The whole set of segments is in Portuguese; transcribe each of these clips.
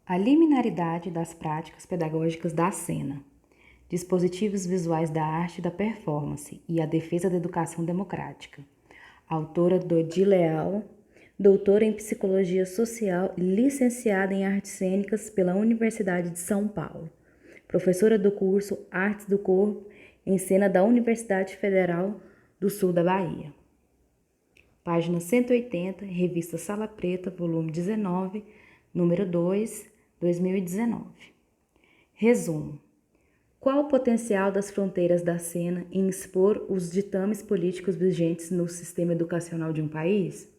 A liminaridade das práticas pedagógicas da cena, dispositivos visuais da arte e da performance e a defesa da educação democrática. Autora Dodi Leal, doutora em Psicologia Social e licenciada em Artes Cênicas pela Universidade de São Paulo. Professora do curso Artes do Corpo em Cena da Universidade Federal do Sul da Bahia. Página 180, Revista Sala Preta, volume 19, número 2, 2019. Resumo. Qual o potencial das fronteiras da cena em expor os ditames políticos vigentes no sistema educacional de um país?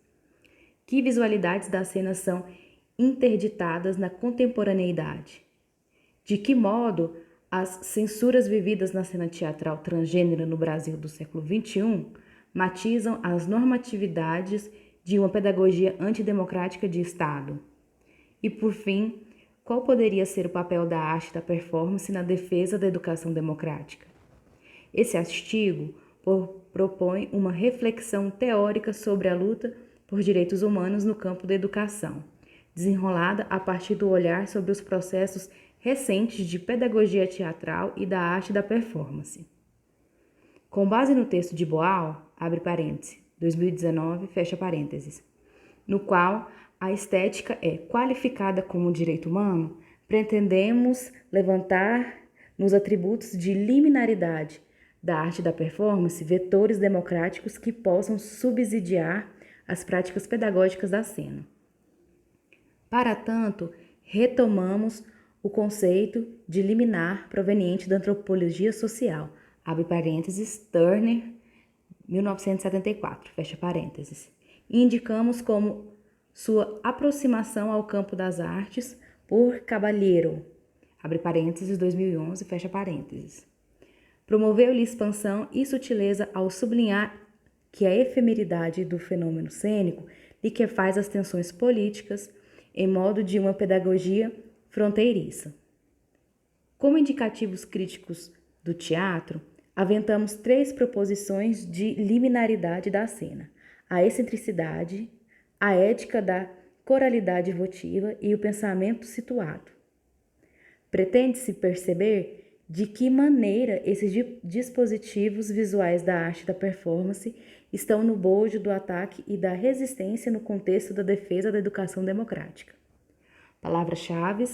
Que visualidades da cena são interditadas na contemporaneidade? De que modo as censuras vividas na cena teatral transgênera no Brasil do século XXI matizam as normatividades de uma pedagogia antidemocrática de Estado? E, por fim, qual poderia ser o papel da arte da performance na defesa da educação democrática? Esse artigo propõe uma reflexão teórica sobre a luta por direitos humanos no campo da educação, desenrolada a partir do olhar sobre os processos recentes de pedagogia teatral e da arte da performance. Com base no texto de Boal, abre parênteses, 2019, fecha parênteses, no qual a estética é qualificada como direito humano, pretendemos levantar nos atributos de liminaridade da arte da performance vetores democráticos que possam subsidiar as práticas pedagógicas da cena. Para tanto, retomamos o conceito de liminar proveniente da antropologia social, abre parênteses, Turner, 1974, fecha parênteses, e indicamos como sua aproximação ao campo das artes por Caballero, abre parênteses, 2011, fecha parênteses. Promoveu-lhe expansão e sutileza ao sublinhar que a efemeridade do fenômeno cênico lhe que faz as tensões políticas em modo de uma pedagogia fronteiriça. Como indicativos críticos do teatro, aventamos 3 proposições de liminaridade da cena: a excentricidade, a ética da coralidade votiva e o pensamento situado. Pretende-se perceber de que maneira esses dispositivos visuais da arte da performance estão no bojo do ataque e da resistência no contexto da defesa da educação democrática. Palavras-chave: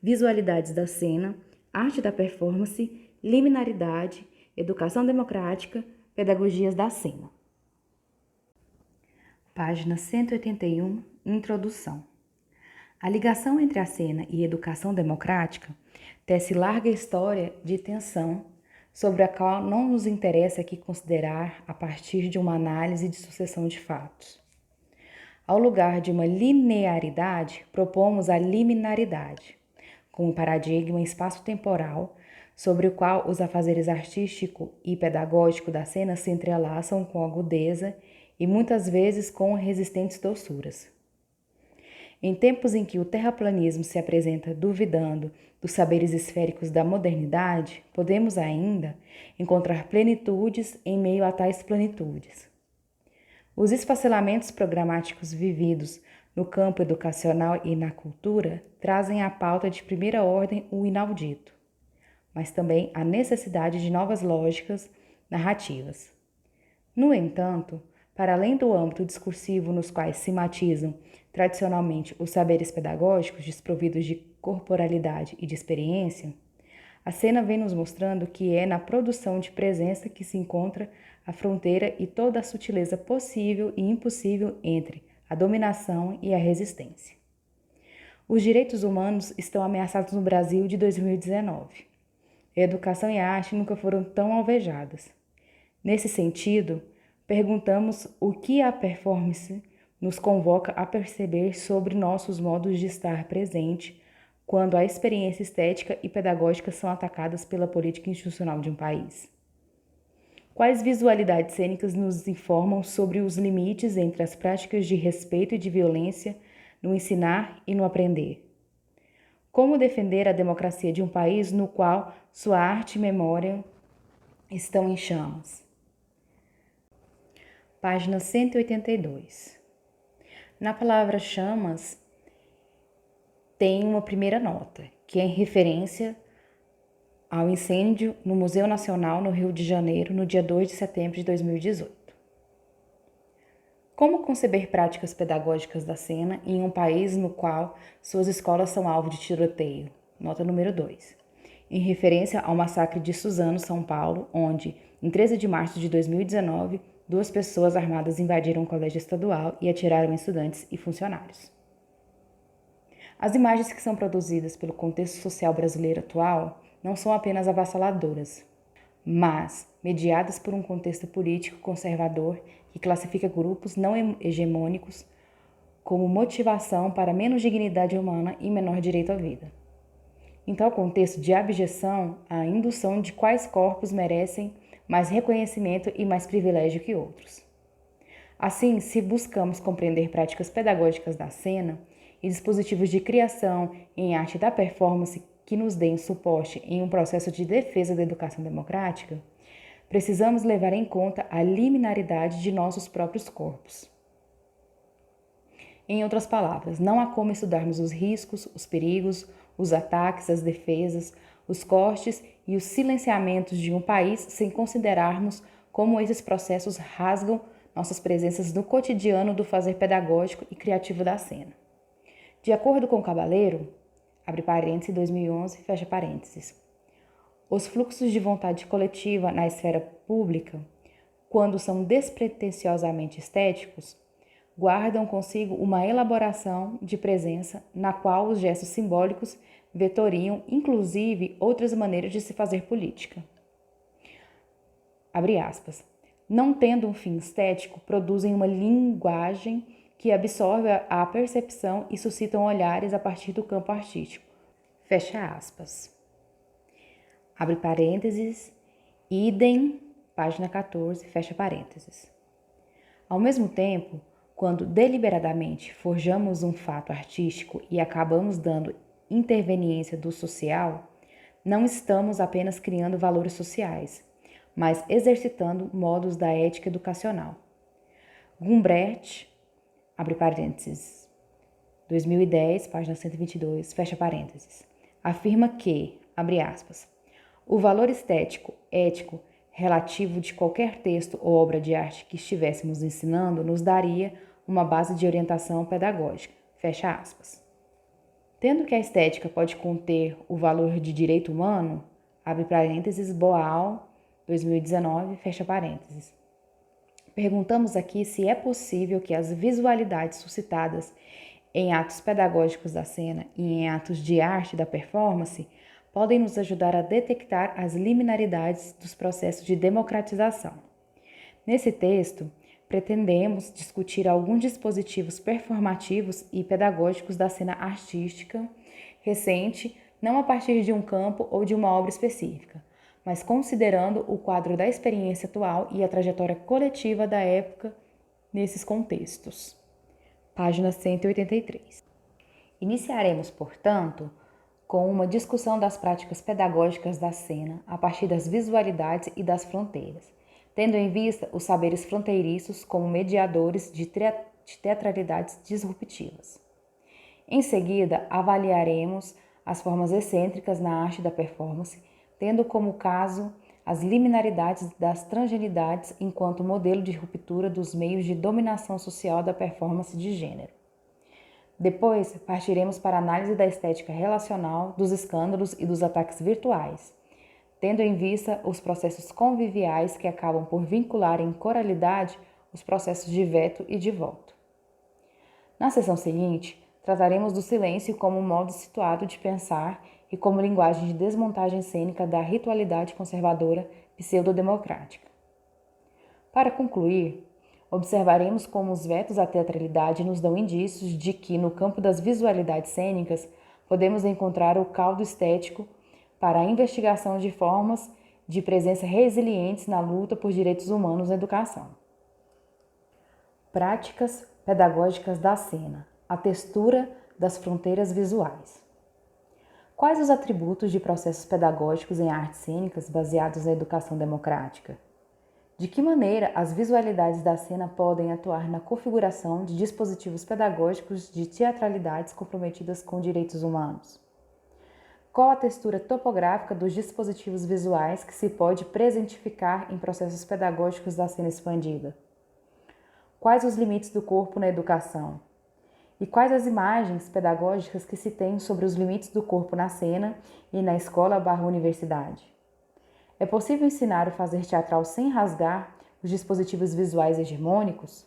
visualidades da cena, arte da performance, liminaridade, educação democrática, pedagogias da cena. Página 181, Introdução. A ligação entre a cena e a educação democrática tece larga história de tensão, sobre a qual não nos interessa aqui considerar a partir de uma análise de sucessão de fatos. Ao lugar de uma linearidade, propomos a liminaridade, como paradigma espaço-temporal sobre o qual os afazeres artístico e pedagógico da cena se entrelaçam com agudeza e muitas vezes com resistentes doçuras. Em tempos em que o terraplanismo se apresenta duvidando dos saberes esféricos da modernidade, podemos ainda encontrar plenitudes em meio a tais plenitudes. Os esfacelamentos programáticos vividos no campo educacional e na cultura trazem à pauta de primeira ordem o inaudito, mas também a necessidade de novas lógicas narrativas. No entanto, para além do âmbito discursivo nos quais se matizam tradicionalmente os saberes pedagógicos desprovidos de corporalidade e de experiência, a cena vem nos mostrando que é na produção de presença que se encontra a fronteira e toda a sutileza possível e impossível entre a dominação e a resistência. Os direitos humanos estão ameaçados no Brasil de 2019. A educação e a arte nunca foram tão alvejadas. Nesse sentido, perguntamos o que a performance nos convoca a perceber sobre nossos modos de estar presente quando a experiência estética e pedagógica são atacadas pela política institucional de um país. Quais visualidades cênicas nos informam sobre os limites entre as práticas de respeito e de violência no ensinar e no aprender? Como defender a democracia de um país no qual sua arte e memória estão em chamas? Página 182. Na palavra chamas, tem uma primeira nota, que é em referência ao incêndio no Museu Nacional no Rio de Janeiro, no dia 2 de setembro de 2018. Como conceber práticas pedagógicas da cena em um país no qual suas escolas são alvo de tiroteio? Nota número 2. Em referência ao massacre de Suzano, São Paulo, onde, em 13 de março de 2019, 2 pessoas armadas invadiram um colégio estadual e atiraram em estudantes e funcionários. As imagens que são produzidas pelo contexto social brasileiro atual não são apenas avassaladoras, mas mediadas por um contexto político conservador que classifica grupos não hegemônicos como motivação para menos dignidade humana e menor direito à vida. Em tal contexto de abjeção, a indução de quais corpos merecem mais reconhecimento e mais privilégio que outros. Assim, se buscamos compreender práticas pedagógicas da cena e dispositivos de criação em arte da performance que nos deem suporte em um processo de defesa da educação democrática, precisamos levar em conta a liminaridade de nossos próprios corpos. Em outras palavras, não há como estudarmos os riscos, os perigos, os ataques, as defesas, os cortes e os silenciamentos de um país sem considerarmos como esses processos rasgam nossas presenças no cotidiano do fazer pedagógico e criativo da cena. De acordo com Cabaleiro, abre parênteses, 2011, fecha parênteses, os fluxos de vontade coletiva na esfera pública, quando são despretensiosamente estéticos, guardam consigo uma elaboração de presença na qual os gestos simbólicos vetoriam, inclusive, outras maneiras de se fazer política. Abre aspas. Não tendo um fim estético, produzem uma linguagem que absorve a percepção e suscitam olhares a partir do campo artístico. Fecha aspas. Abre parênteses, idem, página 14, fecha parênteses. Ao mesmo tempo, quando deliberadamente forjamos um fato artístico e acabamos dando interveniência do social, não estamos apenas criando valores sociais, mas exercitando modos da ética educacional. Gumbrecht, abre parênteses, 2010, página 122, fecha parênteses, afirma que, abre aspas, o valor estético, ético, relativo de qualquer texto ou obra de arte que estivéssemos ensinando nos daria uma base de orientação pedagógica, fecha aspas. Tendo que a estética pode conter o valor de direito humano, abre parênteses, Boal, 2019, fecha parênteses. Perguntamos aqui se é possível que as visualidades suscitadas em atos pedagógicos da cena e em atos de arte da performance podem nos ajudar a detectar as liminaridades dos processos de democratização. Nesse texto, pretendemos discutir alguns dispositivos performativos e pedagógicos da cena artística recente, não a partir de um campo ou de uma obra específica, mas considerando o quadro da experiência atual e a trajetória coletiva da época nesses contextos. Página 183. Iniciaremos, portanto, com uma discussão das práticas pedagógicas da cena a partir das visualidades e das fronteiras, tendo em vista os saberes fronteiriços como mediadores de teatralidades disruptivas. Em seguida, avaliaremos as formas excêntricas na arte da performance, tendo como caso as liminaridades das transgeneidades enquanto modelo de ruptura dos meios de dominação social da performance de gênero. Depois, partiremos para a análise da estética relacional, dos escândalos e dos ataques virtuais, tendo em vista os processos conviviais que acabam por vincular em coralidade os processos de veto e de voto. Na sessão seguinte, trataremos do silêncio como um modo situado de pensar e como linguagem de desmontagem cênica da ritualidade conservadora pseudodemocrática. Para concluir, observaremos como os vetos à teatralidade nos dão indícios de que, no campo das visualidades cênicas, podemos encontrar o caldo estético para a investigação de formas de presença resilientes na luta por direitos humanos na educação. Práticas pedagógicas da cena, a textura das fronteiras visuais. Quais os atributos de processos pedagógicos em artes cênicas baseados na educação democrática? De que maneira as visualidades da cena podem atuar na configuração de dispositivos pedagógicos de teatralidades comprometidas com direitos humanos? Qual a textura topográfica dos dispositivos visuais que se pode presentificar em processos pedagógicos da cena expandida? Quais os limites do corpo na educação? E quais as imagens pedagógicas que se tem sobre os limites do corpo na cena e na escola/universidade? É possível ensinar o fazer teatral sem rasgar os dispositivos visuais hegemônicos?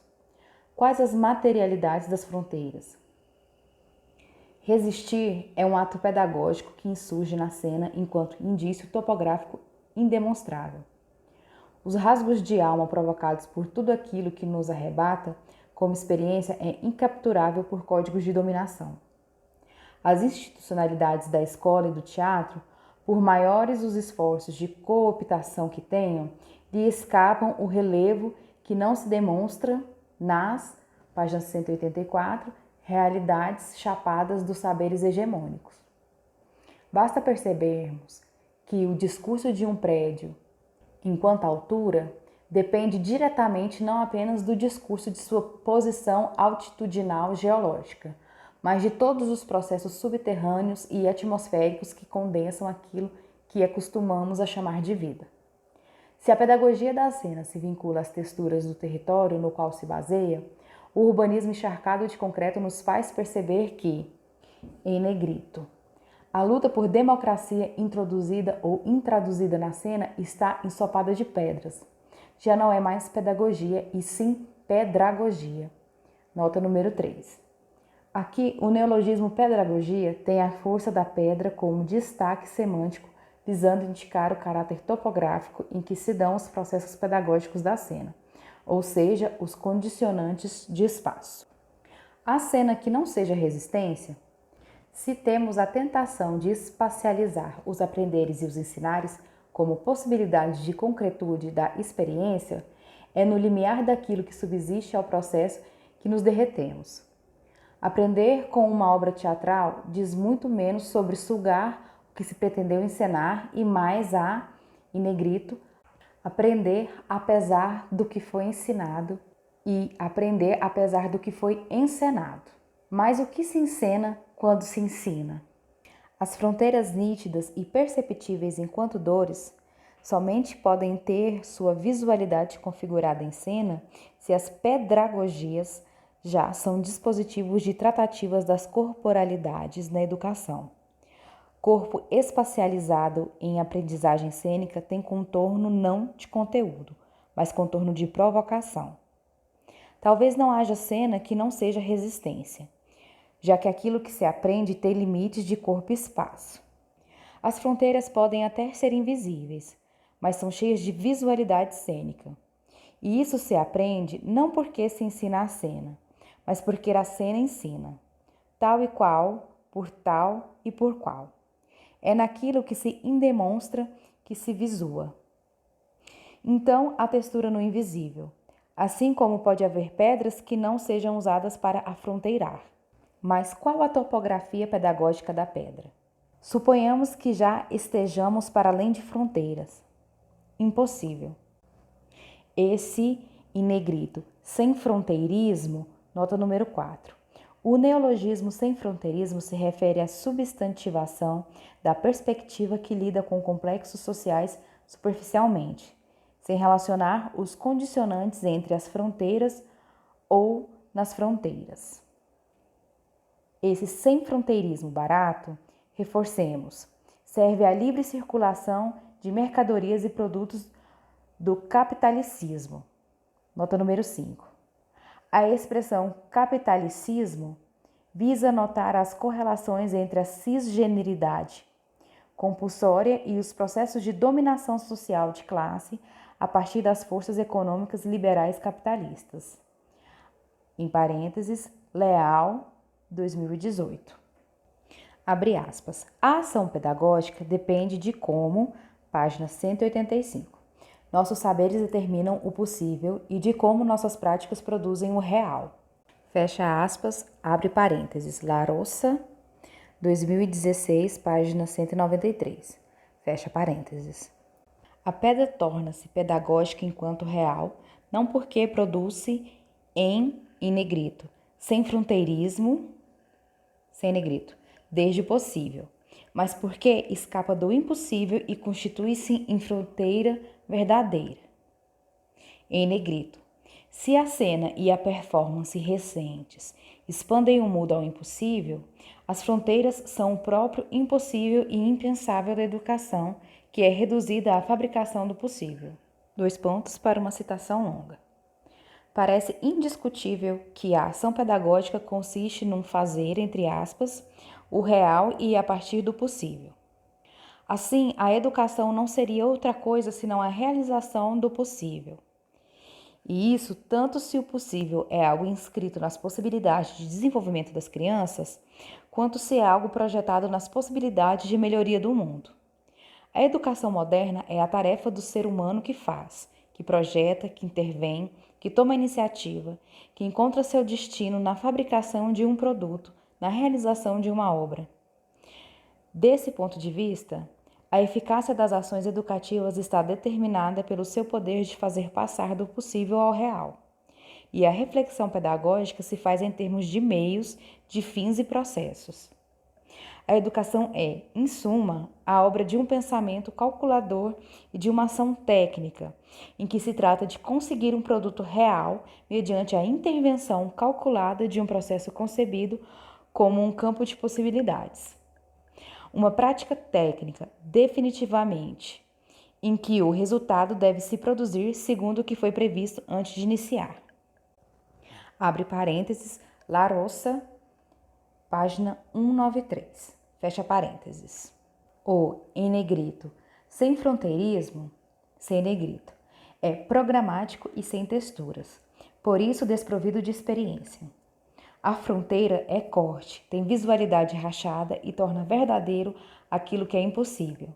Quais as materialidades das fronteiras? Resistir é um ato pedagógico que insurge na cena enquanto indício topográfico indemonstrável. Os rasgos de alma provocados por tudo aquilo que nos arrebata como experiência é incapturável por códigos de dominação. As institucionalidades da escola e do teatro, por maiores os esforços de cooptação que tenham, lhe escapam o relevo que não se demonstra nas, página 184, realidades chapadas dos saberes hegemônicos. Basta percebermos que o discurso de um prédio, enquanto altura, depende diretamente não apenas do discurso de sua posição altitudinal geológica, mas de todos os processos subterrâneos e atmosféricos que condensam aquilo que acostumamos a chamar de vida. Se a pedagogia da cena se vincula às texturas do território no qual se baseia, o urbanismo encharcado de concreto nos faz perceber que, em negrito, a luta por democracia introduzida ou intraduzida na cena está ensopada de pedras. Já não é mais pedagogia, e sim pedragogia. Nota número 3. Aqui, o neologismo pedagogia tem a força da pedra como destaque semântico, visando indicar o caráter topográfico em que se dão os processos pedagógicos da cena, ou seja, os condicionantes de espaço. A cena que não seja resistência, se temos a tentação de espacializar os aprenderes e os ensinares como possibilidade de concretude da experiência, é no limiar daquilo que subsiste ao processo que nos derretemos. Aprender com uma obra teatral diz muito menos sobre sugar o que se pretendeu encenar e mais em negrito, aprender apesar do que foi ensinado e aprender apesar do que foi encenado. Mas o que se encena quando se ensina? As fronteiras nítidas e perceptíveis enquanto dores somente podem ter sua visualidade configurada em cena se as pedagogias já são dispositivos de tratativas das corporalidades na educação. Corpo espacializado em aprendizagem cênica tem contorno não de conteúdo, mas contorno de provocação. Talvez não haja cena que não seja resistência, já que aquilo que se aprende tem limites de corpo e espaço. As fronteiras podem até ser invisíveis, mas são cheias de visualidade cênica. E isso se aprende não porque se ensina a cena, mas porque a cena ensina, tal e qual, por tal e por qual. É naquilo que se indemonstra que se visua. Então, a textura no invisível, assim como pode haver pedras que não sejam usadas para afronteirar. Mas qual a topografia pedagógica da pedra? Suponhamos que já estejamos para além de fronteiras. Impossível. Esse, em negrito, sem fronteirismo, nota número 4. O neologismo sem fronteirismo se refere à substantivação da perspectiva que lida com complexos sociais superficialmente, sem relacionar os condicionantes entre as fronteiras ou nas fronteiras. Esse sem fronteirismo barato, reforcemos, serve à livre circulação de mercadorias e produtos do capitalicismo. Nota número 5. A expressão capitalicismo visa notar as correlações entre a cisgeneridade compulsória e os processos de dominação social de classe a partir das forças econômicas liberais capitalistas. Em parênteses, Leal, 2018. Abre aspas. A ação pedagógica depende de como, página 185. Nossos saberes determinam o possível e de como nossas práticas produzem o real. Fecha aspas, abre parênteses. Larossa, 2016, página 193. Fecha parênteses. A pedra torna-se pedagógica enquanto real, não porque produz-se em negrito, sem negrito, desde o possível, mas porque escapa do impossível e constitui-se em fronteira verdadeira. Em negrito, se a cena e a performance recentes expandem o mundo ao impossível, as fronteiras são o próprio impossível e impensável da educação, que é reduzida à fabricação do possível. 2 pontos para uma citação longa. Parece indiscutível que a ação pedagógica consiste num fazer, entre aspas, o real e a partir do possível. Assim, a educação não seria outra coisa senão a realização do possível. E isso tanto se o possível é algo inscrito nas possibilidades de desenvolvimento das crianças, quanto se é algo projetado nas possibilidades de melhoria do mundo. A educação moderna é a tarefa do ser humano que faz, que projeta, que intervém, que toma iniciativa, que encontra seu destino na fabricação de um produto, na realização de uma obra. Desse ponto de vista, a eficácia das ações educativas está determinada pelo seu poder de fazer passar do possível ao real. E a reflexão pedagógica se faz em termos de meios, de fins e processos. A educação é, em suma, a obra de um pensamento calculador e de uma ação técnica, em que se trata de conseguir um produto real mediante a intervenção calculada de um processo concebido como um campo de possibilidades. Uma prática técnica, definitivamente, em que o resultado deve se produzir segundo o que foi previsto antes de iniciar. Abre parênteses, Larossa, página 193, fecha parênteses. O em negrito, sem fronteirismo, sem negrito, é programático e sem texturas, por isso desprovido de experiência. A fronteira é corte, tem visualidade rachada e torna verdadeiro aquilo que é impossível.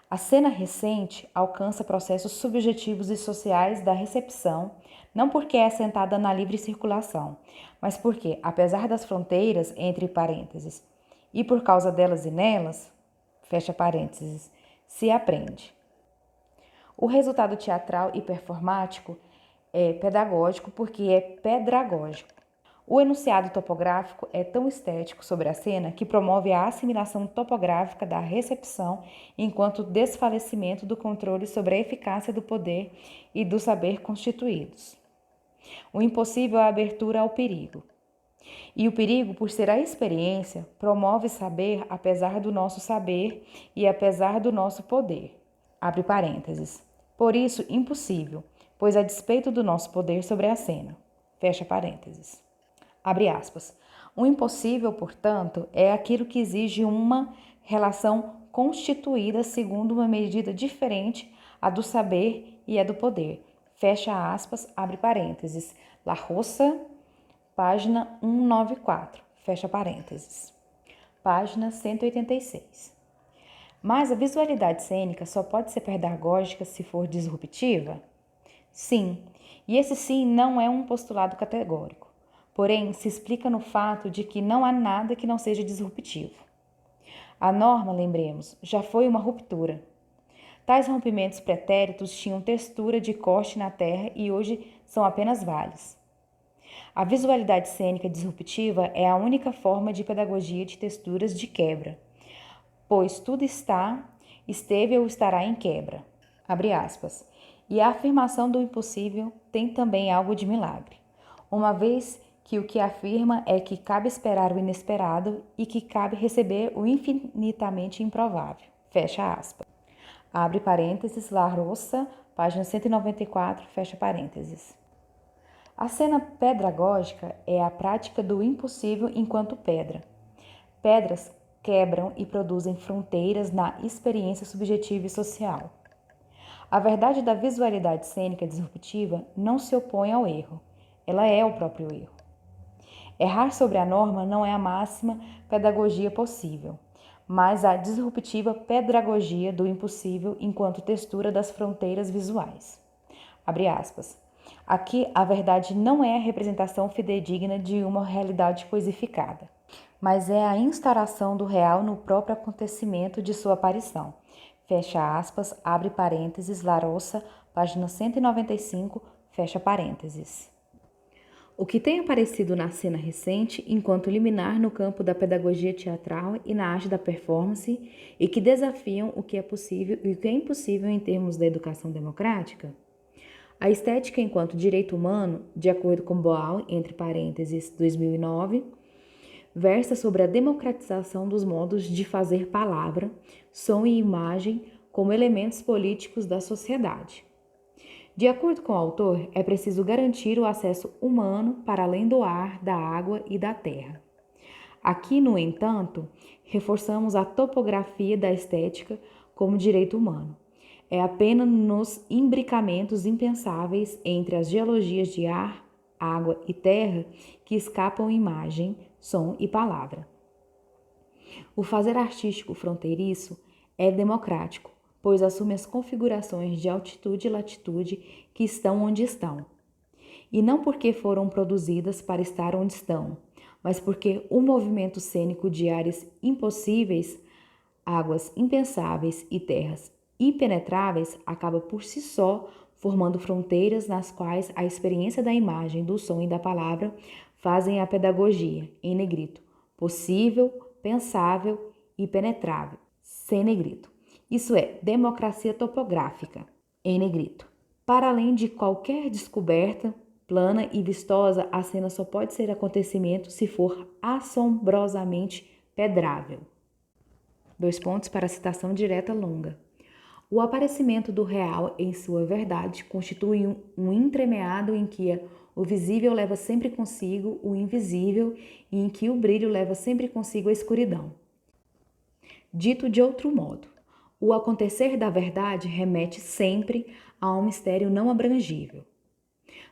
A cena recente alcança processos subjetivos e sociais da recepção, não porque é assentada na livre circulação, mas porque, apesar das fronteiras, entre parênteses, e por causa delas e nelas, fecha parênteses, se aprende. O resultado teatral e performático é pedagógico porque é pedragógico. O enunciado topográfico é tão estético sobre a cena que promove a assimilação topográfica da recepção enquanto desfalecimento do controle sobre a eficácia do poder e do saber constituídos. O impossível é a abertura ao perigo. E o perigo, por ser a experiência, promove saber apesar do nosso saber e apesar do nosso poder. Abre parênteses. Por isso, impossível, pois a despeito do nosso poder sobre a cena. Fecha parênteses. Abre aspas. O impossível, portanto, é aquilo que exige uma relação constituída segundo uma medida diferente a do saber e a do poder. Fecha aspas, abre parênteses. Larossa, página 194, fecha parênteses. Página 186. Mas a visualidade cênica só pode ser pedagógica se for disruptiva? Sim, e esse sim não é um postulado categórico. Porém, se explica no fato de que não há nada que não seja disruptivo. A norma, lembremos, já foi uma ruptura. Tais rompimentos pretéritos tinham textura de corte na terra e hoje são apenas vales. A visualidade cênica disruptiva é a única forma de pedagogia de texturas de quebra, pois tudo esteve ou estará em quebra. Abre aspas. E a afirmação do impossível tem também algo de milagre, uma vez que o que afirma é que cabe esperar o inesperado e que cabe receber o infinitamente improvável. Fecha aspas. Abre parênteses, Larossa, página 194, fecha parênteses. A cena pedragógica é a prática do impossível enquanto pedra. Pedras quebram e produzem fronteiras na experiência subjetiva e social. A verdade da visualidade cênica disruptiva não se opõe ao erro, ela é o próprio erro. Errar sobre a norma não é a máxima pedagogia possível, mas a disruptiva pedagogia do impossível enquanto textura das fronteiras visuais. Abre aspas. Aqui, a verdade não é a representação fidedigna de uma realidade coisificada, mas é a instauração do real no próprio acontecimento de sua aparição. fecha aspas, abre parênteses, Larossa, página 195, fecha parênteses. O que tem aparecido na cena recente enquanto liminar no campo da pedagogia teatral e na arte da performance e que desafiam o que é possível e o que é impossível em termos da educação democrática? A estética enquanto direito humano, de acordo com Boal, entre parênteses, 2009, versa sobre a democratização dos modos de fazer palavra, som e imagem como elementos políticos da sociedade. De acordo com o autor, é preciso garantir o acesso humano para além do ar, da água e da terra. Aqui, no entanto, reforçamos a topografia da estética como direito humano. É apenas nos imbricamentos impensáveis entre as geologias de ar, água e terra que escapam imagem, som e palavra. O fazer artístico fronteiriço é democrático, pois assume as configurações de altitude e latitude que estão onde estão. E não porque foram produzidas para estar onde estão, mas porque o movimento cênico de áreas impossíveis, águas impensáveis e terras impenetráveis acaba por si só formando fronteiras nas quais a experiência da imagem, do som e da palavra fazem a pedagogia, em negrito, possível, pensável e penetrável, sem negrito. Isso é democracia topográfica, em negrito. Para além de qualquer descoberta plana e vistosa, a cena só pode ser acontecimento se for assombrosamente pedrável. 2 pontos para a citação direta longa. O aparecimento do real em sua verdade constitui um entremeado em que o visível leva sempre consigo o invisível e em que o brilho leva sempre consigo a escuridão. Dito de outro modo, o acontecer da verdade remete sempre a um mistério não abrangível.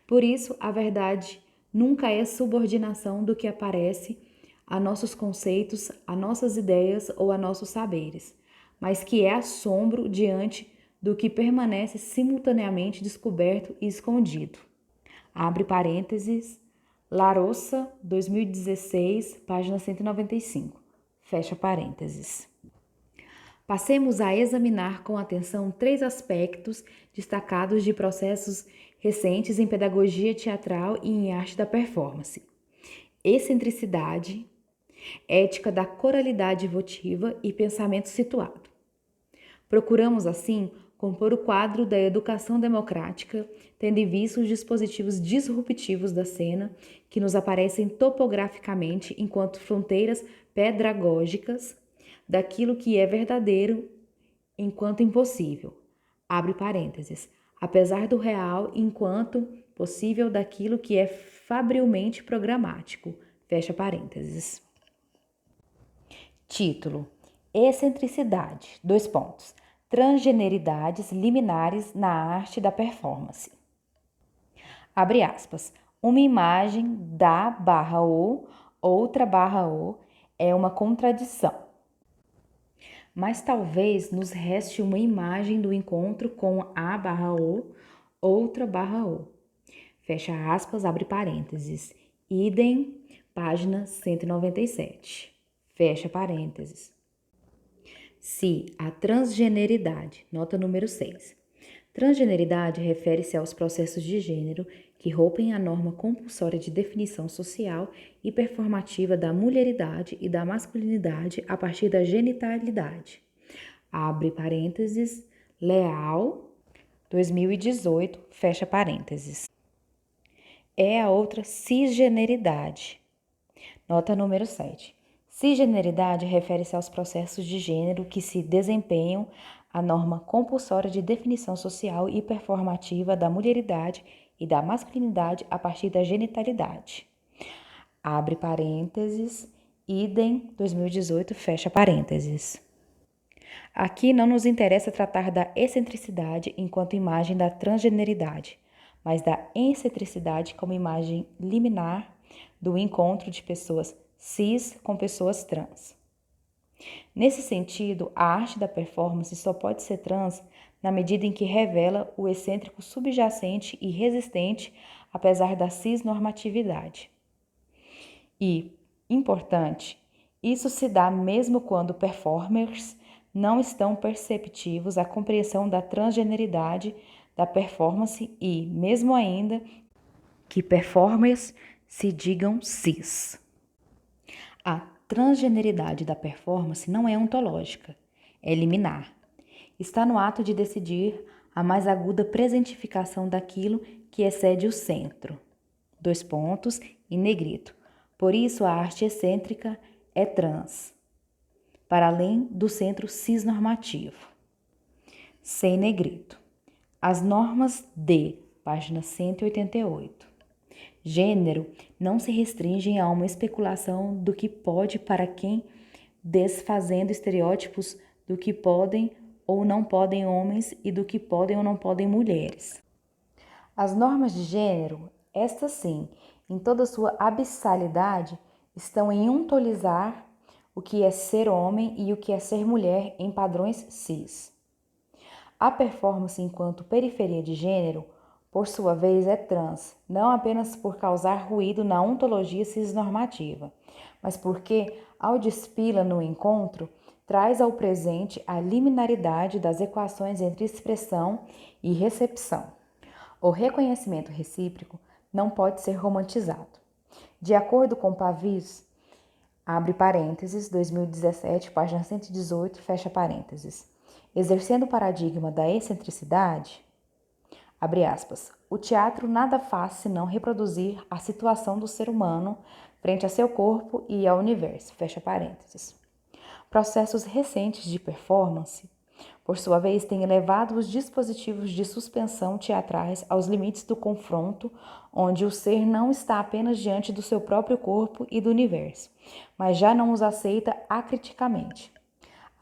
Por isso, a verdade nunca é subordinação do que aparece a nossos conceitos, a nossas ideias ou a nossos saberes, mas que é assombro diante do que permanece simultaneamente descoberto e escondido. Abre parênteses, Larossa, 2016, página 195. Fecha parênteses. Passemos a examinar com atenção 3 aspectos destacados de processos recentes em pedagogia teatral e em arte da performance: excentricidade, ética da coralidade votiva e pensamento situado. Procuramos, assim, compor o quadro da educação democrática, tendo em vista os dispositivos disruptivos da cena que nos aparecem topograficamente enquanto fronteiras pedagógicas daquilo que é verdadeiro enquanto impossível. Abre parênteses. Apesar do real enquanto possível daquilo que é fabrilmente programático. Fecha parênteses. Título: Excentricidade. 2 pontos. Transgeneridades liminares na arte da performance. Abre aspas. Uma imagem da/o, outra/o, é uma contradição. Mas talvez nos reste uma imagem do encontro com a/o, outra/o. Fecha aspas, abre parênteses. Idem, página 197. Fecha parênteses. Se a transgeneridade, nota número 6. Transgeneridade refere-se aos processos de gênero que rompem a norma compulsória de definição social e performativa da mulheridade e da masculinidade a partir da genitalidade. Abre parênteses, Leal, 2018, fecha parênteses. É a outra cisgeneridade. Nota número 7. Cisgeneridade refere-se aos processos de gênero que se desempenham a norma compulsória de definição social e performativa da mulheridade e da masculinidade a partir da genitalidade. Abre parênteses, idem, 2018, fecha parênteses. Aqui não nos interessa tratar da excentricidade enquanto imagem da transgeneridade, mas da excentricidade como imagem liminar do encontro de pessoas cis com pessoas trans. Nesse sentido, a arte da performance só pode ser trans na medida em que revela o excêntrico subjacente e resistente apesar da cisnormatividade. E, importante, isso se dá mesmo quando performers não estão perceptivos à compreensão da transgeneridade da performance e, mesmo ainda, que performers se digam cis. A transgeneridade da performance não é ontológica, é liminar. Está no ato de decidir a mais aguda presentificação daquilo que excede o centro. Dois pontos, em negrito. Por isso, a arte excêntrica é trans, para além do centro cisnormativo. Sem negrito. As normas de, página 188. Gênero não se restringem a uma especulação do que pode para quem, desfazendo estereótipos do que podem ou não podem homens e do que podem ou não podem mulheres. As normas de gênero, estas sim, em toda sua abissalidade, estão em ontolizar o que é ser homem e o que é ser mulher em padrões cis. A performance enquanto periferia de gênero, por sua vez, é trans, não apenas por causar ruído na ontologia cisnormativa, mas porque, ao despila no encontro, traz ao presente a liminaridade das equações entre expressão e recepção. O reconhecimento recíproco não pode ser romantizado. De acordo com Pavlis, abre parênteses, 2017, página 118, fecha parênteses, exercendo o paradigma da excentricidade, abre aspas, o teatro nada faz senão reproduzir a situação do ser humano frente a seu corpo e ao universo, fecha parênteses. Processos recentes de performance, por sua vez, têm elevado os dispositivos de suspensão teatrais aos limites do confronto, onde o ser não está apenas diante do seu próprio corpo e do universo, mas já não os aceita acriticamente.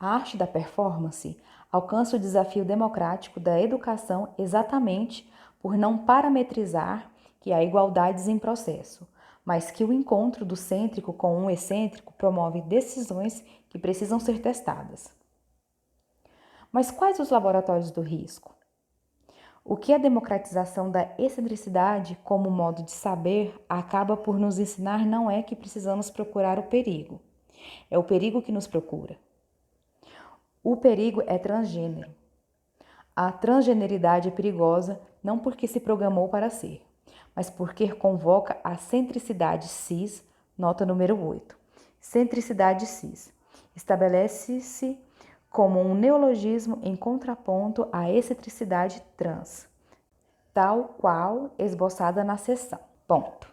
A arte da performance alcança o desafio democrático da educação exatamente por não parametrizar que há igualdades em processo, mas que o encontro do cêntrico com um excêntrico promove decisões que precisam ser testadas. Mas quais os laboratórios do risco? O que a democratização da excentricidade como modo de saber acaba por nos ensinar não é que precisamos procurar o perigo. É o perigo que nos procura. O perigo é transgênero. A transgeneridade é perigosa não porque se programou para ser, mas porque convoca a centricidade cis, nota número 8. Centricidade cis. Estabelece-se como um neologismo em contraponto à excentricidade trans, tal qual esboçada na seção. Ponto.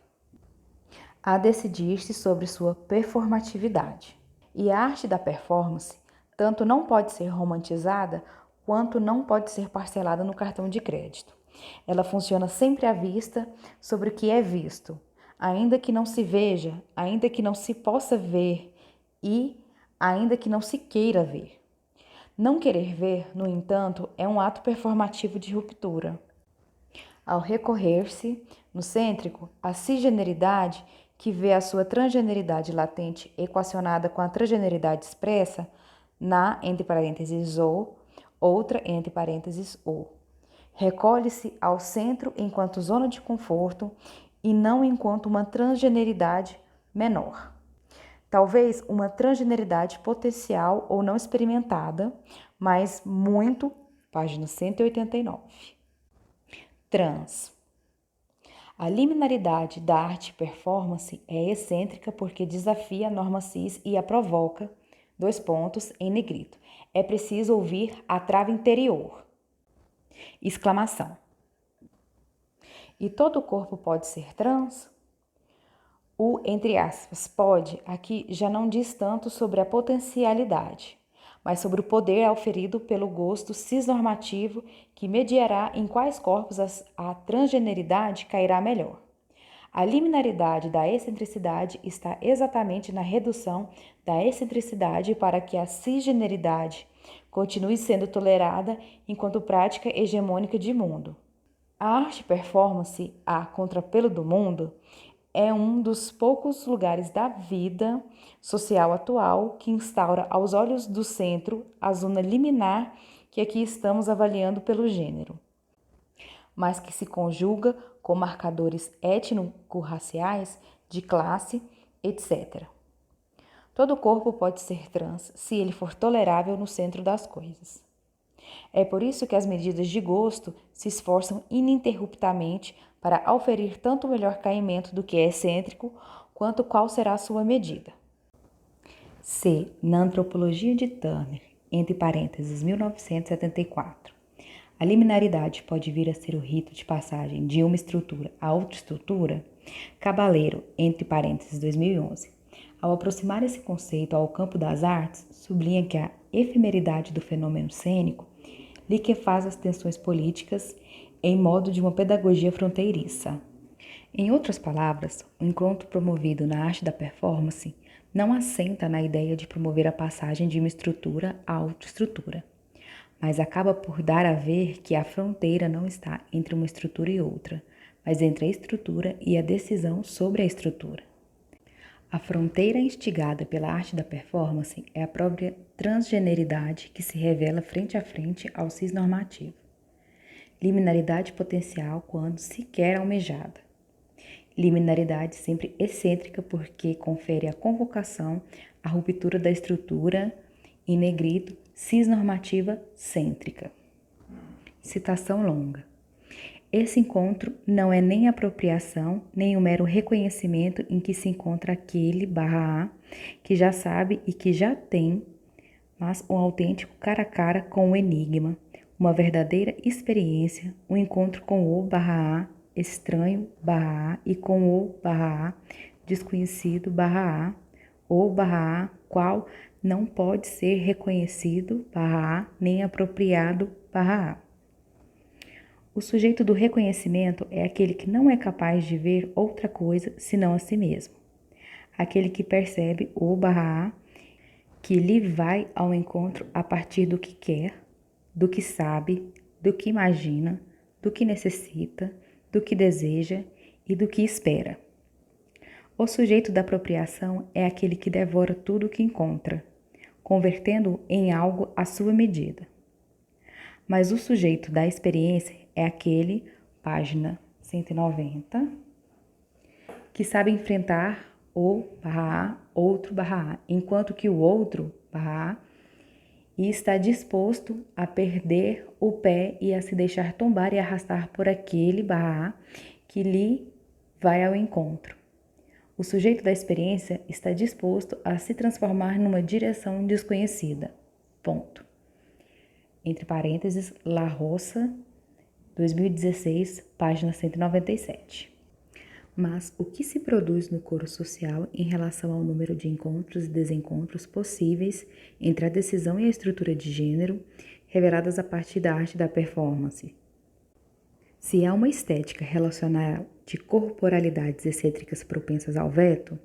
A decidir-se sobre sua performatividade. E a arte da performance tanto não pode ser romantizada quanto não pode ser parcelada no cartão de crédito. Ela funciona sempre à vista sobre o que é visto, ainda que não se veja, ainda que não se possa ver e ainda que não se queira ver. Não querer ver, no entanto, é um ato performativo de ruptura. Ao recorrer-se, no cêntrico, à cisgeneridade, que vê a sua transgeneridade latente equacionada com a transgeneridade expressa, na, entre parênteses, ou, outra, entre parênteses, ou. Recolhe-se ao centro enquanto zona de conforto e não enquanto uma transgeneridade menor. Talvez uma transgeneridade potencial ou não experimentada, mas muito, página 189. Trans. A liminaridade da arte performance é excêntrica porque desafia a norma cis e a provoca, dois pontos, em negrito. É preciso ouvir a trava interior. Exclamação. E todo o corpo pode ser trans? O, entre aspas, pode, aqui já não diz tanto sobre a potencialidade, mas sobre o poder auferido pelo gosto cisnormativo que mediará em quais corpos a transgeneridade cairá melhor. A liminaridade da excentricidade está exatamente na redução da excentricidade para que a cisgeneridade continue sendo tolerada enquanto prática hegemônica de mundo. A arte performance, a contrapelo do mundo, é um dos poucos lugares da vida social atual que instaura aos olhos do centro a zona liminar que aqui estamos avaliando pelo gênero, mas que se conjuga com marcadores étnico-raciais, de classe, etc. Todo corpo pode ser trans se ele for tolerável no centro das coisas. É por isso que as medidas de gosto se esforçam ininterruptamente para auferir tanto o melhor caimento do que é excêntrico, quanto qual será a sua medida. C. Na Antropologia de Turner, entre parênteses, 1974. A liminaridade pode vir a ser o rito de passagem de uma estrutura a outra estrutura? Cabaleiro, entre parênteses, 2011. Ao aproximar esse conceito ao campo das artes, sublinha que a efemeridade do fenômeno cênico liquefaz as tensões políticas em modo de uma pedagogia fronteiriça. Em outras palavras, o encontro promovido na arte da performance não assenta na ideia de promover a passagem de uma estrutura a outra estrutura, mas acaba por dar a ver que a fronteira não está entre uma estrutura e outra, mas entre a estrutura e a decisão sobre a estrutura. A fronteira instigada pela arte da performance é a própria transgeneridade que se revela frente a frente ao cisnormativo. Liminaridade potencial quando sequer almejada. Liminaridade sempre excêntrica porque confere a convocação à ruptura da estrutura, em negrito, cisnormativa cêntrica. Citação longa. Esse encontro não é nem apropriação, nem o mero reconhecimento em que se encontra aquele/a que já sabe e que já tem, mas um autêntico cara a cara com o enigma, uma verdadeira experiência, um encontro com o/a estranho/a e com o/a desconhecido/a ou/a qual não pode ser reconhecido/a nem apropriado/a. O sujeito do reconhecimento é aquele que não é capaz de ver outra coisa senão a si mesmo. Aquele que percebe o/a que lhe vai ao encontro a partir do que quer, do que sabe, do que imagina, do que necessita, do que deseja e do que espera. O sujeito da apropriação é aquele que devora tudo o que encontra, convertendo-o em algo à sua medida. Mas o sujeito da experiência é aquele, página 190, que sabe enfrentar o/a, outro/a, enquanto que o outro/a está disposto a perder o pé e a se deixar tombar e arrastar por aquele/a que lhe vai ao encontro. O sujeito da experiência está disposto a se transformar numa direção desconhecida. Ponto. Entre parênteses, La Roça, 2016, página 197. Mas o que se produz no coro social em relação ao número de encontros e desencontros possíveis entre a decisão e a estrutura de gênero, reveladas a partir da arte da performance? Se há uma estética relacional de corporalidades excêntricas propensas ao veto,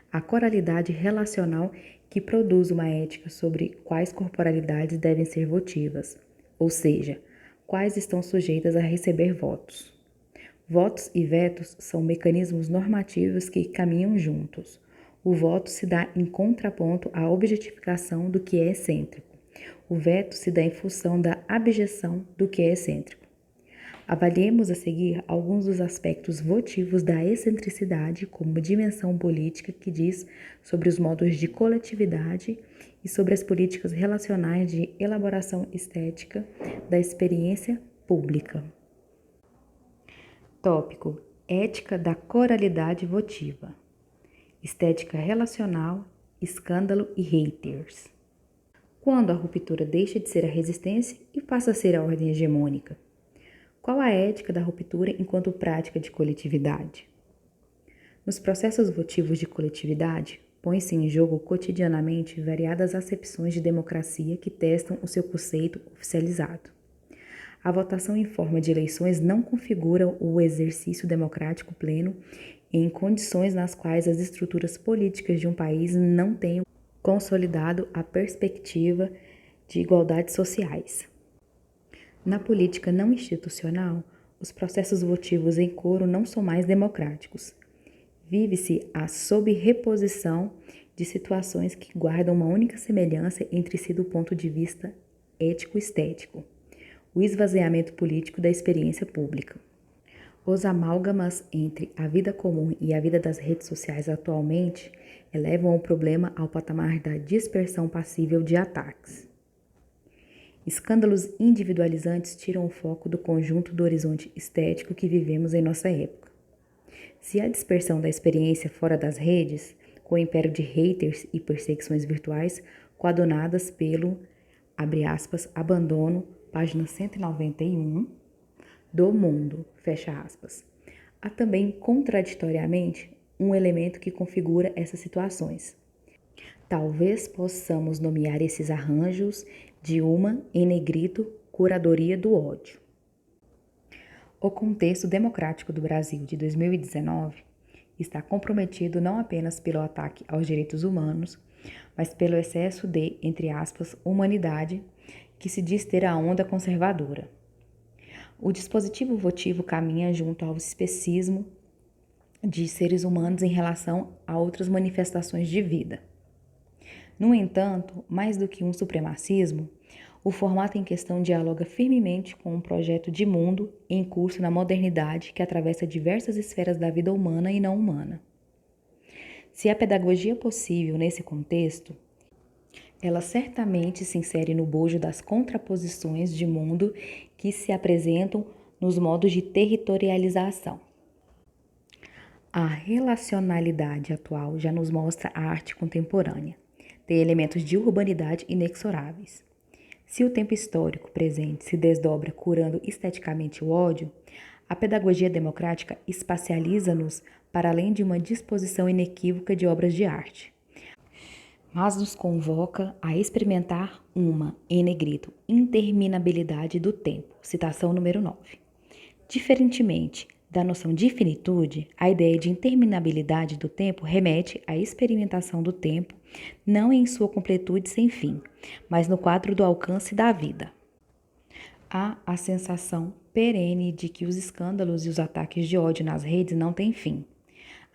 a coralidade relacional que produz uma ética sobre quais corporalidades devem ser votivas, ou seja, quais estão sujeitas a receber votos. Votos e vetos são mecanismos normativos que caminham juntos. O voto se dá em contraponto à objetificação do que é excêntrico. O veto se dá em função da abjeção do que é excêntrico. Avaliemos a seguir alguns dos aspectos votivos da excentricidade como dimensão política que diz sobre os modos de coletividade e sobre as políticas relacionais de elaboração estética da experiência pública. Tópico: Ética da coralidade votiva. Estética relacional, escândalo e haters. Quando a ruptura deixa de ser a resistência e passa a ser a ordem hegemônica? Qual a ética da ruptura enquanto prática de coletividade? Nos processos votivos de coletividade, põe-se em jogo cotidianamente variadas acepções de democracia que testam o seu conceito oficializado. A votação em forma de eleições não configura o exercício democrático pleno em condições nas quais as estruturas políticas de um país não tenham consolidado a perspectiva de igualdades sociais. Na política não institucional, os processos votivos em coro não são mais democráticos. Vive-se a sobrreposição de situações que guardam uma única semelhança entre si do ponto de vista ético-estético, o esvaziamento político da experiência pública. Os amálgamas entre a vida comum e a vida das redes sociais atualmente elevam o problema ao patamar da dispersão passível de ataques. Escândalos individualizantes tiram o foco do conjunto do horizonte estético que vivemos em nossa época. Se a dispersão da experiência fora das redes, com o império de haters e perseguições virtuais, coadunadas pelo, abre aspas, abandono, página 191, do mundo, fecha aspas. Há também, contraditoriamente, um elemento que configura essas situações. Talvez possamos nomear esses arranjos de uma, em negrito, curadoria do ódio. O contexto democrático do Brasil de 2019 está comprometido não apenas pelo ataque aos direitos humanos, mas pelo excesso de, entre aspas, humanidade que se diz ter a onda conservadora. O dispositivo votivo caminha junto ao especismo de seres humanos em relação a outras manifestações de vida. No entanto, mais do que um supremacismo, o formato em questão dialoga firmemente com um projeto de mundo em curso na modernidade que atravessa diversas esferas da vida humana e não humana. Se a pedagogia possível nesse contexto, ela certamente se insere no bojo das contraposições de mundo que se apresentam nos modos de territorialização. A relacionalidade atual já nos mostra a arte contemporânea. Tem elementos de urbanidade inexoráveis. Se o tempo histórico presente se desdobra curando esteticamente o ódio, a pedagogia democrática espacializa-nos para além de uma disposição inequívoca de obras de arte, mas nos convoca a experimentar uma, em negrito, interminabilidade do tempo, citação número 9. Diferentemente da noção de finitude, a ideia de interminabilidade do tempo remete à experimentação do tempo, não em sua completude sem fim, mas no quadro do alcance da vida. Há a sensação perene de que os escândalos e os ataques de ódio nas redes não têm fim,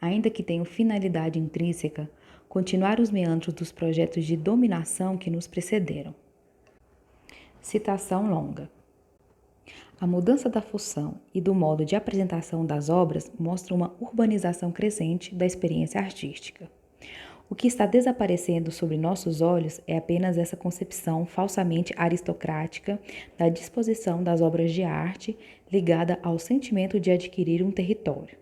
ainda que tenham finalidade intrínseca, continuar os meandros dos projetos de dominação que nos precederam. Citação longa. A mudança da função e do modo de apresentação das obras mostra uma urbanização crescente da experiência artística. O que está desaparecendo sob nossos olhos é apenas essa concepção falsamente aristocrática da disposição das obras de arte ligada ao sentimento de adquirir um território.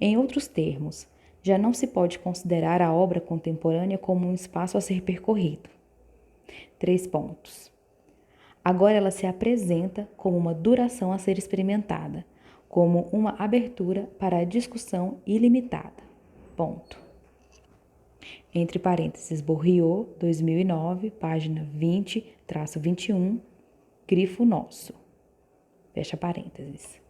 Em outros termos, já não se pode considerar a obra contemporânea como um espaço a ser percorrido. 3 pontos. Agora ela se apresenta como uma duração a ser experimentada, como uma abertura para a discussão ilimitada. Ponto. Entre parênteses, Borriot, 2009, página 20-21, grifo nosso. Fecha parênteses.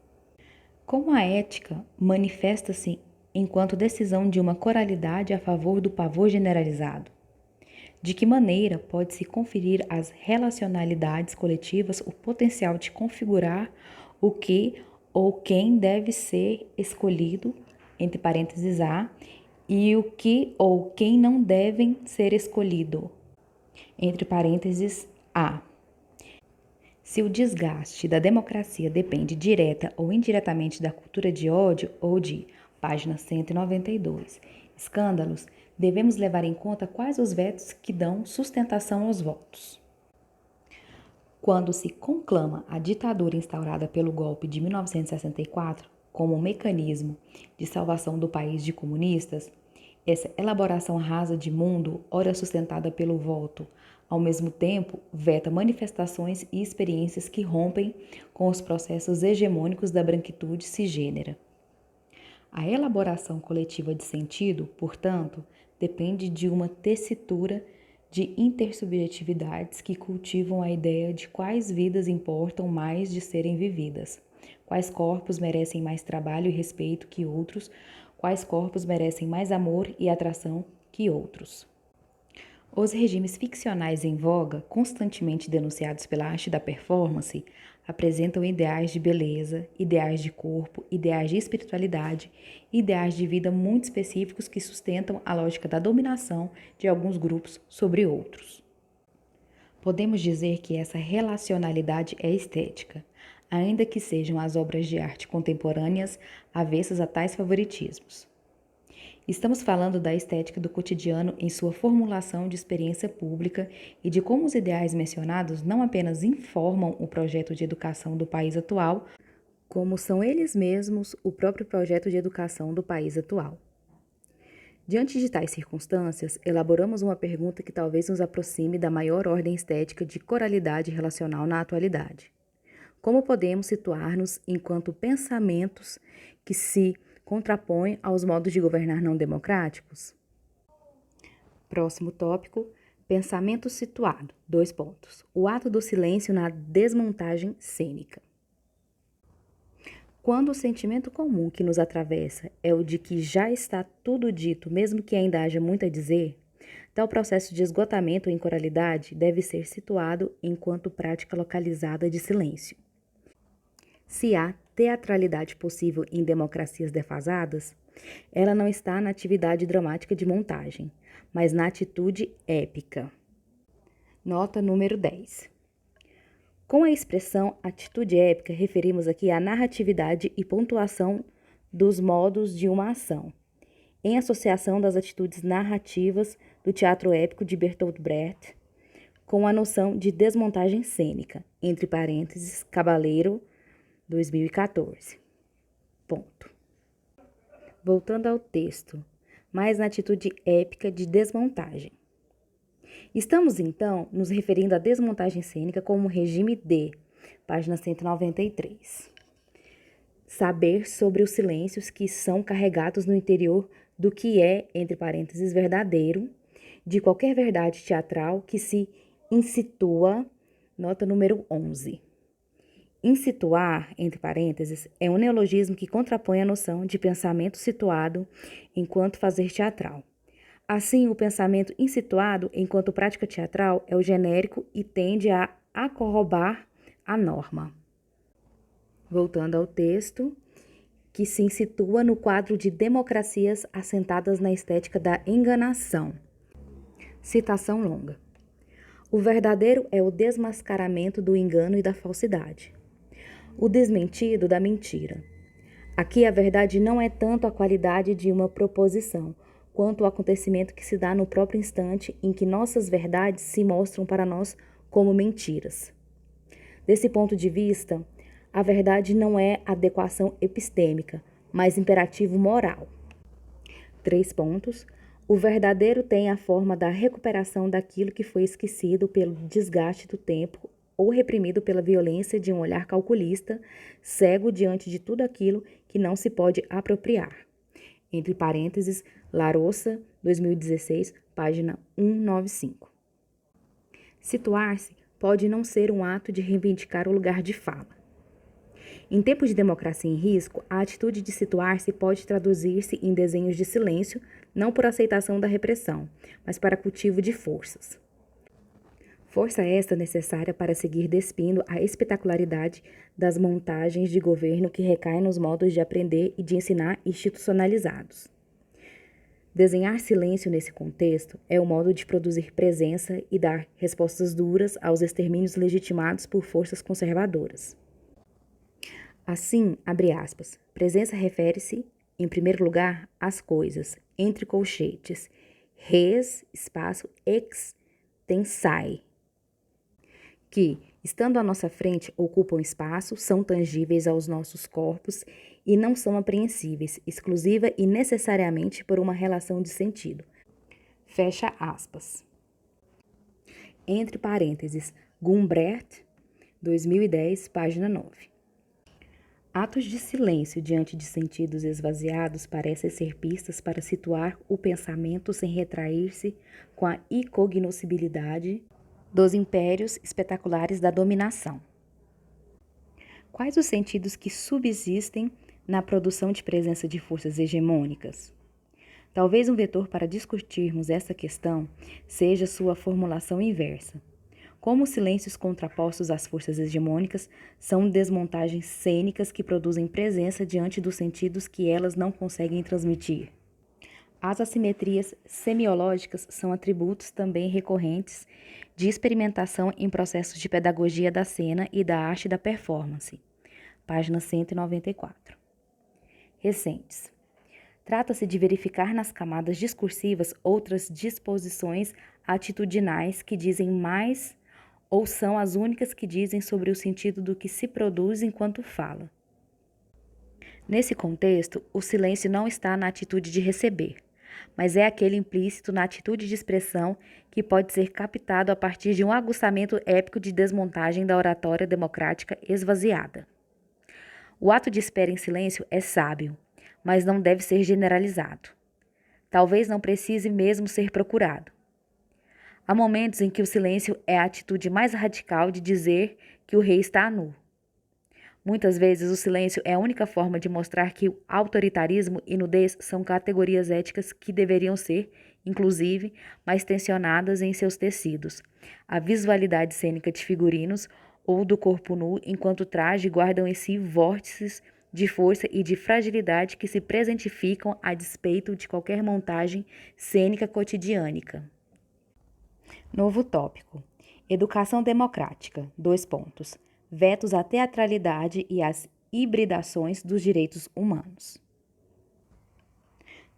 Como a ética manifesta-se enquanto decisão de uma coralidade a favor do pavor generalizado? De que maneira pode-se conferir às relacionalidades coletivas o potencial de configurar o que ou quem deve ser escolhido, entre parênteses A, e o que ou quem não devem ser escolhido, entre parênteses A. Se o desgaste da democracia depende direta ou indiretamente da cultura de ódio ou de, página 192, escândalos, devemos levar em conta quais os vetos que dão sustentação aos votos. Quando se conclama a ditadura instaurada pelo golpe de 1964 como um mecanismo de salvação do país de comunistas, essa elaboração rasa de mundo, ora sustentada pelo voto, ao mesmo tempo, veta manifestações e experiências que rompem com os processos hegemônicos da branquitude cisgênera. A elaboração coletiva de sentido, portanto, depende de uma tessitura de intersubjetividades que cultivam a ideia de quais vidas importam mais de serem vividas, quais corpos merecem mais trabalho e respeito que outros, quais corpos merecem mais amor e atração que outros. Os regimes ficcionais em voga, constantemente denunciados pela arte da performance, apresentam ideais de beleza, ideais de corpo, ideais de espiritualidade, ideais de vida muito específicos que sustentam a lógica da dominação de alguns grupos sobre outros. Podemos dizer que essa relacionalidade é estética, ainda que sejam as obras de arte contemporâneas avessas a tais favoritismos. Estamos falando da estética do cotidiano em sua formulação de experiência pública e de como os ideais mencionados não apenas informam o projeto de educação do país atual, como são eles mesmos o próprio projeto de educação do país atual. Diante de tais circunstâncias, elaboramos uma pergunta que talvez nos aproxime da maior ordem estética de coralidade relacional na atualidade. Como podemos situar-nos enquanto pensamentos que se contrapõem aos modos de governar não democráticos? Próximo tópico, pensamento situado. 2 pontos. O ato do silêncio na desmontagem cênica. Quando o sentimento comum que nos atravessa é o de que já está tudo dito, mesmo que ainda haja muito a dizer, tal processo de esgotamento em coralidade deve ser situado enquanto prática localizada de silêncio. Se há teatralidade possível em democracias defasadas, ela não está na atividade dramática de montagem, mas na atitude épica. Nota número 10. Com a expressão atitude épica, referimos aqui à narratividade e pontuação dos modos de uma ação, em associação das atitudes narrativas do teatro épico de Bertolt Brecht, com a noção de desmontagem cênica, entre parênteses, Caballero, 2014. Ponto. Voltando ao texto, mais na atitude épica de desmontagem. Estamos, então, nos referindo à desmontagem cênica como regime D, página 193. Saber sobre os silêncios que são carregados no interior do que é, entre parênteses, verdadeiro, de qualquer verdade teatral que se insitua, nota número 11. Insituar, entre parênteses, é um neologismo que contrapõe a noção de pensamento situado enquanto fazer teatral. Assim, o pensamento insituado, enquanto prática teatral, é o genérico e tende a corroborar a norma. Voltando ao texto, que se situa no quadro de democracias assentadas na estética da enganação. Citação longa. O verdadeiro é o desmascaramento do engano e da falsidade. O desmentido da mentira. Aqui a verdade não é tanto a qualidade de uma proposição, quanto o acontecimento que se dá no próprio instante em que nossas verdades se mostram para nós como mentiras. Desse ponto de vista, a verdade não é adequação epistêmica, mas imperativo moral. 3 pontos. O verdadeiro tem a forma da recuperação daquilo que foi esquecido pelo desgaste do tempo ou reprimido pela violência de um olhar calculista, cego diante de tudo aquilo que não se pode apropriar. Entre parênteses, Larossa, 2016, página 195. Situar-se pode não ser um ato de reivindicar o lugar de fala. Em tempos de democracia em risco, a atitude de situar-se pode traduzir-se em desenhos de silêncio, não por aceitação da repressão, mas para cultivo de forças. Força esta necessária para seguir despindo a espetacularidade das montagens de governo que recaem nos modos de aprender e de ensinar institucionalizados. Desenhar silêncio nesse contexto é o modo de produzir presença e dar respostas duras aos extermínios legitimados por forças conservadoras. Assim, abre aspas, presença refere-se, em primeiro lugar, às coisas, entre colchetes, res, espaço, extensai, que, estando à nossa frente, ocupam espaço, são tangíveis aos nossos corpos e não são apreensíveis, exclusiva e necessariamente por uma relação de sentido. Fecha aspas. Entre parênteses, Gumbrecht, 2010, página 9. Atos de silêncio diante de sentidos esvaziados parecem ser pistas para situar o pensamento sem retrair-se com a incognoscibilidade dos impérios espetaculares da dominação. Quais os sentidos que subsistem na produção de presença de forças hegemônicas? Talvez um vetor para discutirmos essa questão seja sua formulação inversa. Como os silêncios contrapostos às forças hegemônicas são desmontagens cênicas que produzem presença diante dos sentidos que elas não conseguem transmitir. As assimetrias semiológicas são atributos também recorrentes de experimentação em processos de pedagogia da cena e da arte da performance. Página 194. Recentes. Trata-se de verificar nas camadas discursivas outras disposições atitudinais que dizem mais ou são as únicas que dizem sobre o sentido do que se produz enquanto fala. Nesse contexto, o silêncio não está na atitude de receber, mas é aquele implícito na atitude de expressão que pode ser captado a partir de um aguçamento épico de desmontagem da oratória democrática esvaziada. O ato de espera em silêncio é sábio, mas não deve ser generalizado. Talvez não precise mesmo ser procurado. Há momentos em que o silêncio é a atitude mais radical de dizer que o rei está nu. Muitas vezes o silêncio é a única forma de mostrar que o autoritarismo e nudez são categorias éticas que deveriam ser, inclusive, mais tensionadas em seus tecidos. A visualidade cênica de figurinos ou do corpo nu enquanto traje guardam em si vórtices de força e de fragilidade que se presentificam a despeito de qualquer montagem cênica cotidiânica. Novo tópico. Educação democrática. 2 pontos. Vetos à teatralidade e às hibridações dos direitos humanos.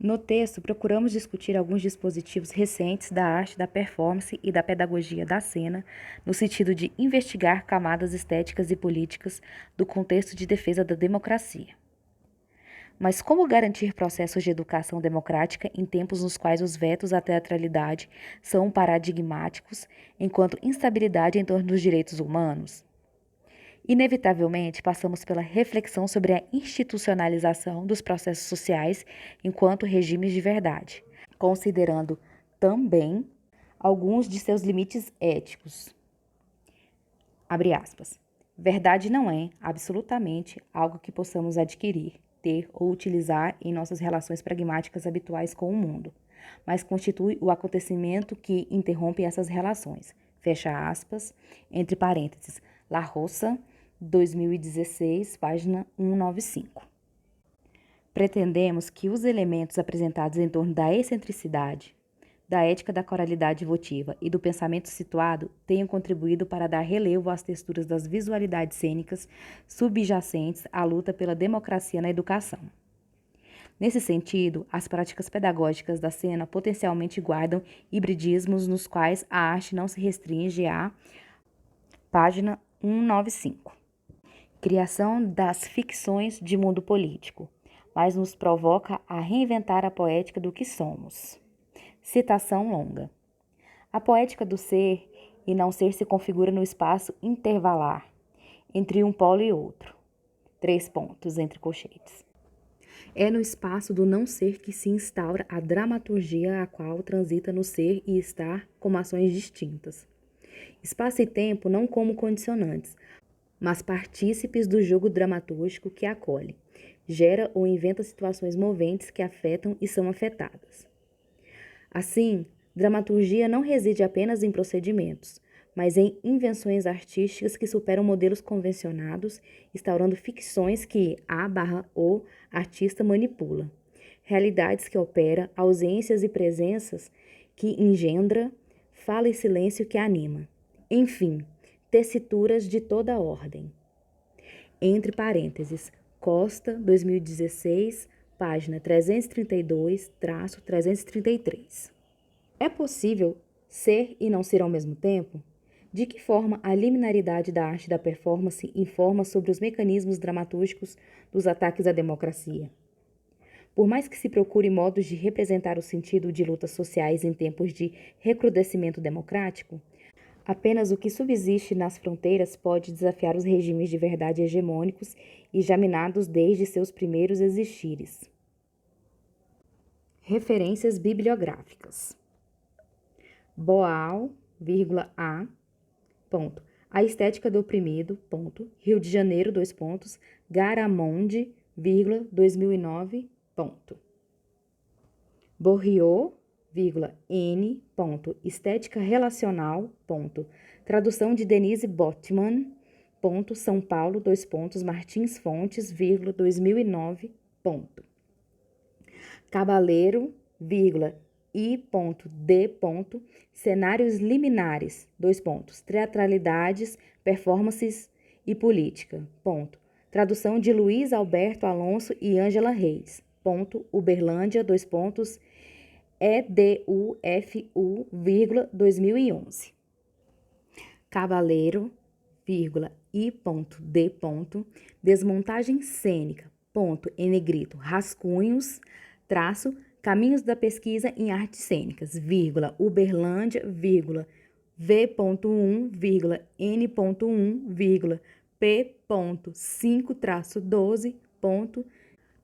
No texto, procuramos discutir alguns dispositivos recentes da arte da performance e da pedagogia da cena, no sentido de investigar camadas estéticas e políticas do contexto de defesa da democracia. Mas como garantir processos de educação democrática em tempos nos quais os vetos à teatralidade são paradigmáticos, enquanto instabilidade em torno dos direitos humanos? Inevitavelmente, passamos pela reflexão sobre a institucionalização dos processos sociais enquanto regimes de verdade, considerando também alguns de seus limites éticos. Abre aspas. Verdade não é, absolutamente, algo que possamos adquirir, ter ou utilizar em nossas relações pragmáticas habituais com o mundo, mas constitui o acontecimento que interrompe essas relações. Fecha aspas, entre parênteses, La Roça, 2016, página 195. Pretendemos que os elementos apresentados em torno da excentricidade, da ética da coralidade votiva e do pensamento situado tenham contribuído para dar relevo às texturas das visualidades cênicas subjacentes à luta pela democracia na educação. Nesse sentido, as práticas pedagógicas da cena potencialmente guardam hibridismos nos quais a arte não se restringe à página 195. Criação das ficções de mundo político, mas nos provoca a reinventar a poética do que somos. Citação longa. A poética do ser e não ser se configura no espaço intervalar, entre um polo e outro. 3 pontos entre colchetes. É no espaço do não ser que se instaura a dramaturgia a qual transita no ser e estar como ações distintas. Espaço e tempo não como condicionantes, mas partícipes do jogo dramatúrgico que acolhe, gera ou inventa situações moventes que afetam e são afetadas. Assim, dramaturgia não reside apenas em procedimentos, mas em invenções artísticas que superam modelos convencionados, instaurando ficções que o artista manipula, realidades que opera, ausências e presenças que engendra, fala e silêncio que anima. Enfim, tessituras de toda ordem. Entre parênteses, Costa, 2016, página 332-333. É possível ser e não ser ao mesmo tempo? De que forma a liminaridade da arte da performance informa sobre os mecanismos dramatúrgicos dos ataques à democracia? Por mais que se procure modos de representar o sentido de lutas sociais em tempos de recrudescimento democrático, apenas o que subsiste nas fronteiras pode desafiar os regimes de verdade hegemônicos e já minados desde seus primeiros existires. Referências bibliográficas. Boal, A. A Estética do Oprimido, Rio de Janeiro, Garamonde, 2009, Borriot, N. Estética Relacional, Tradução de Denise Botman, São Paulo, Martins Fontes, 2009, Cabaleiro, I.D. Cenários liminares, Teatralidades, performances e política, Tradução de Luiz Alberto Alonso e Ângela Reis, ponto, Uberlândia, dois pontos, EDUFU, 2011. Cavaleiro, I.D. Desmontagem cênica, em negrito, rascunhos, traço, caminhos da pesquisa em artes cênicas, Uberlândia, V.1, N.1, P.5-12,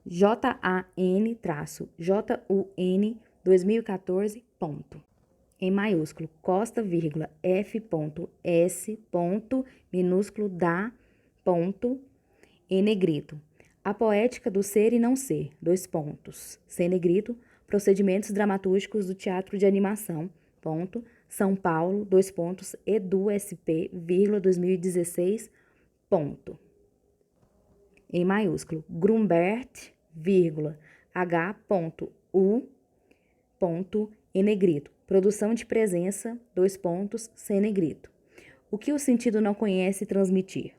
JAN-JUN 2014, em maiúsculo, Costa, F.S. minúsculo da, em negrito. A poética do ser e não ser, dois pontos. Sem negrito, procedimentos dramatúrgicos do teatro de animação, São Paulo, dois pontos, EDUSP, 2016, em maiúsculo, Grumbert, H.U, em negrito. Produção de presença, dois pontos, sem negrito. O que o sentido não conhece transmitir?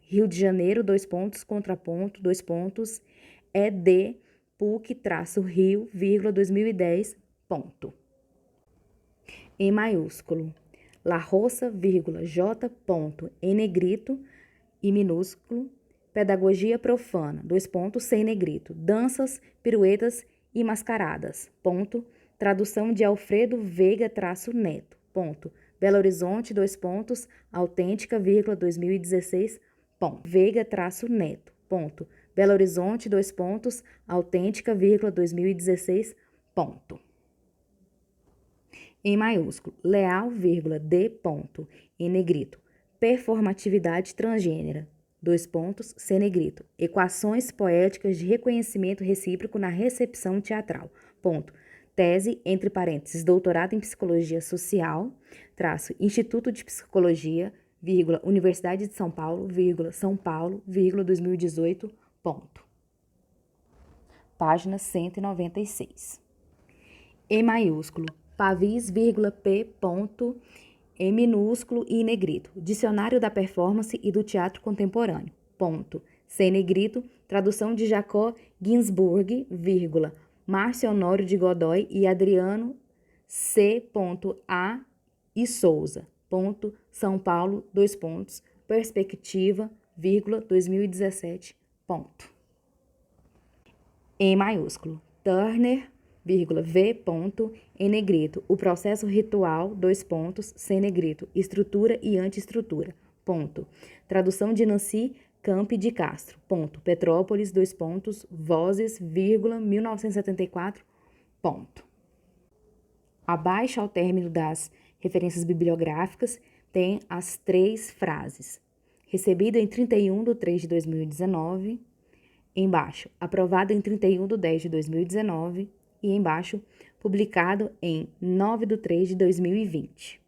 Rio de Janeiro, dois pontos, contraponto, dois pontos, ED, PUC-Rio, 2010, em maiúsculo. La Roça, J. Em negrito e minúsculo. Pedagogia profana, dois pontos, sem negrito. Danças, piruetas e mascaradas, Tradução de Alfredo Veiga-Neto, Belo Horizonte, dois pontos, autêntica, 2016, Veiga-Neto, Belo Horizonte, dois pontos, autêntica, 2016, em maiúsculo, Leal, D. Em negrito, performatividade transgênera, dois pontos, sem negrito, equações poéticas de reconhecimento recíproco na recepção teatral, Tese, entre parênteses, doutorado em psicologia social, Instituto de Psicologia, Universidade de São Paulo, São Paulo, 2018, Página 196. Em maiúsculo, Pavis, P. Em minúsculo e negrito, Dicionário da Performance e do Teatro Contemporâneo, sem negrito, tradução de Jacob Ginsburg, Márcio Honório de Godoy e Adriano C.A. e Souza, São Paulo, dois pontos, perspectiva, 2017, em maiúsculo, Turner, V. Em negrito, o processo ritual, dois pontos, sem negrito, estrutura e antiestrutura, tradução de Nancy Campi de Castro, Petrópolis, dois pontos, Vozes, 1974, Abaixo, ao término das referências bibliográficas, tem as três frases. Recebido em 31/3/2019, embaixo, aprovado em 31/10/2019 e embaixo, publicado em 9/3/2020.